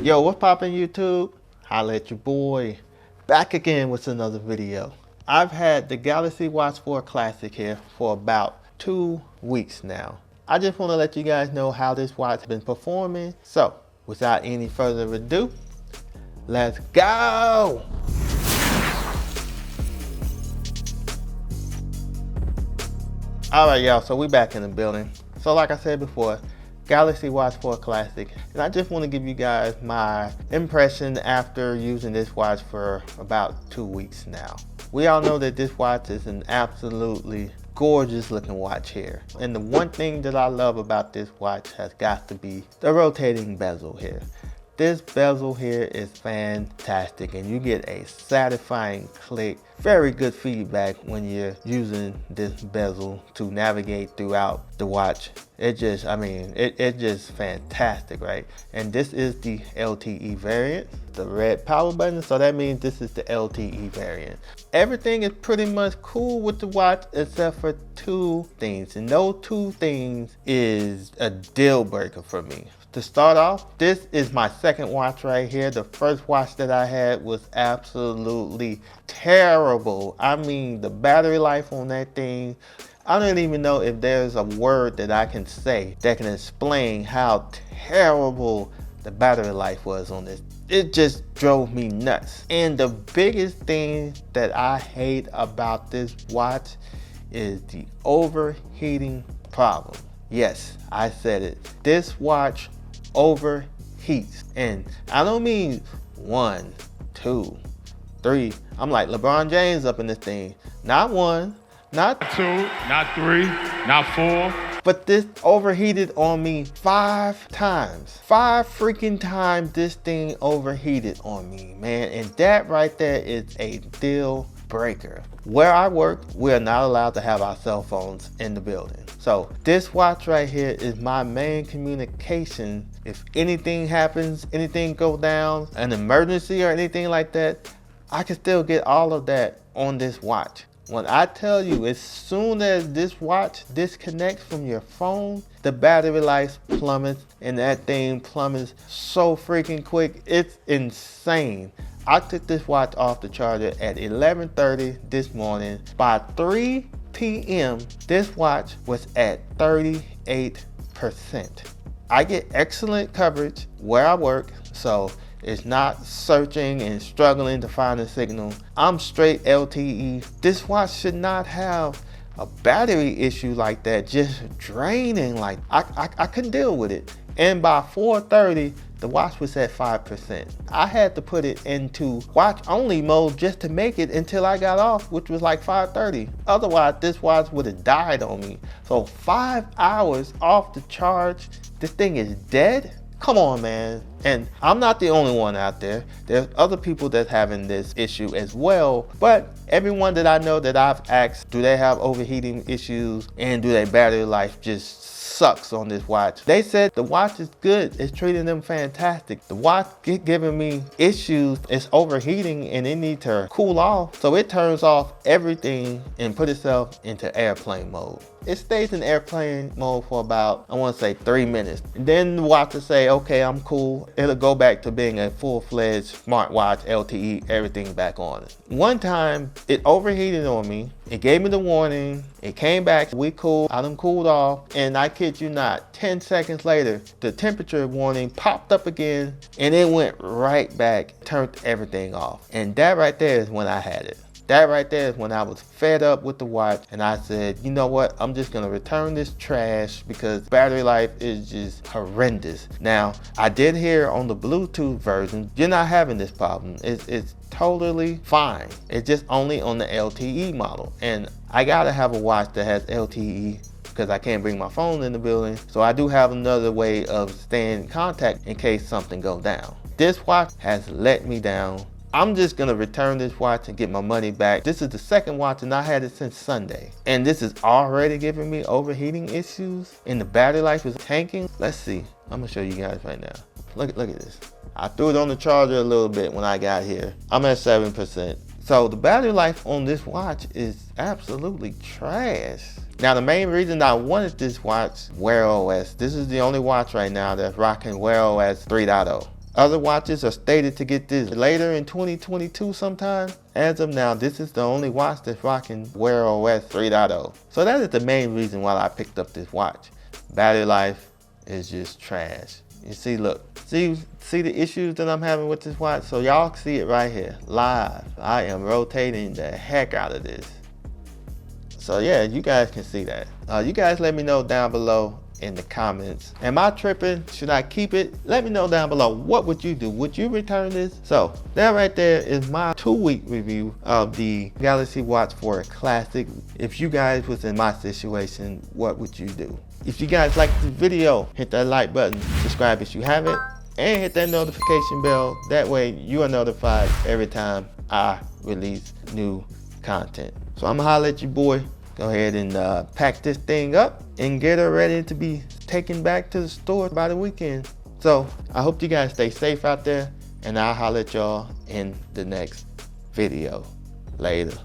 Yo, what's poppin' YouTube? Holla at your boy. Back again with another video. I've had the Galaxy Watch 4 Classic here for about 2 weeks now. I just want to let you guys know how this watch has been performing. So, without any further ado, let's go! Alright y'all, so we back in the building. So like I said before, Galaxy Watch 4 Classic, and I just want to give you guys my impression after using this watch for about 2 weeks now. We all know that this watch is an absolutely gorgeous looking watch here, and the one thing that I love about this watch has got to be the rotating bezel here. This bezel here is fantastic, and you get a satisfying click. Very good feedback when you're using this bezel to navigate throughout the watch. It's just fantastic, right? And this is the LTE variant, the red power button, so that means this is the LTE variant. Everything is pretty much cool with the watch except for 2 things, and those 2 things is a deal breaker for me. To start off, this is my second watch right here. The first watch that I had was absolutely terrible. I mean, the battery life on that thing, I don't even know if there's a word that I can say that can explain how terrible the battery life was on this. It just drove me nuts. And the biggest thing that I hate about this watch is the overheating problem. Yes, I said it. This watch overheats, and I don't mean 1, 2, 3. I'm like LeBron James up in this thing. Not 1, not 2, not 3, not 4. But this overheated on me 5 times. 5 freaking times this thing overheated on me, man. And that right there is a deal breaker. Where I work, we are not allowed to have our cell phones in the building. So this watch right here is my main communication. If anything happens, anything goes down, an emergency or anything like that, I can still get all of that on this watch. When I tell you, as soon as this watch disconnects from your phone, the battery life plummets, and that thing plummets so freaking quick. It's insane. I took this watch off the charger at 11:30 this morning. By 3 p.m., this watch was at 38%. I get excellent coverage where I work, so it's not searching and struggling to find a signal. I'm straight LTE. This watch should not have a battery issue like that, just draining. Like I couldn't deal with it. And by 4:30, the watch was at 5%. I had to put it into watch only mode just to make it until I got off, which was like 5:30. Otherwise, this watch would have died on me. So 5 hours off the charge, this thing is dead? Come on, man. And I'm not the only one out there. There's other people that's having this issue as well. But everyone that I know that I've asked, do they have overheating issues and do their battery life just sucks on this watch? They said the watch is good. It's treating them fantastic. The watch giving me issues. It's overheating and it needs to cool off. So it turns off everything and put itself into airplane mode. It stays in airplane mode for about, I want to say 3 minutes. And then the watch will say, okay, I'm cool. It'll go back to being a full-fledged smartwatch, LTE, everything back on it. One time, it overheated on me. It gave me the warning. It came back, we cool, I done cooled off. And I kid you not, 10 seconds later, the temperature warning popped up again and it went right back, turned everything off. And that right there is when I had it. That right there is when I was fed up with the watch and I said, you know what, I'm just gonna return this trash because battery life is just horrendous. Now, I did hear on the Bluetooth version, you're not having this problem. It's totally fine. It's just only on the LTE model. And I gotta have a watch that has LTE because I can't bring my phone in the building. So I do have another way of staying in contact in case something goes down. This watch has let me down. I'm just gonna return this watch and get my money back. This is the second watch and I had it since Sunday. And this is already giving me overheating issues and the battery life is tanking. Let's see, I'm gonna show you guys right now. Look at this. I threw it on the charger a little bit when I got here. I'm at 7%. So the battery life on this watch is absolutely trash. Now the main reason I wanted this watch, Wear OS. This is the only watch right now that's rocking Wear OS 3.0. Other watches are stated to get this later in 2022 sometime. As of now, this is the only watch that's rocking Wear OS 3.0. So that is the main reason why I picked up this watch. Battery life is just trash. You see, look, see the issues that I'm having with this watch? So y'all see it right here, live. I am rotating the heck out of this. So yeah, you guys can see that. You guys let me know down below in the comments. Am I tripping? Should I keep it? Let me know down below. What would you do? Would you return this? So that right there is my 2-week review of the Galaxy Watch 4 Classic. If you guys was in my situation, what would you do? If you guys like this video, hit that like button, subscribe if you haven't, and hit that notification bell. That way you are notified every time I release new content. So I'm gonna holler at you, boy. Go ahead and pack this thing up and get her ready to be taken back to the store by the weekend. So I hope you guys stay safe out there, and I'll holler at y'all in the next video. Later.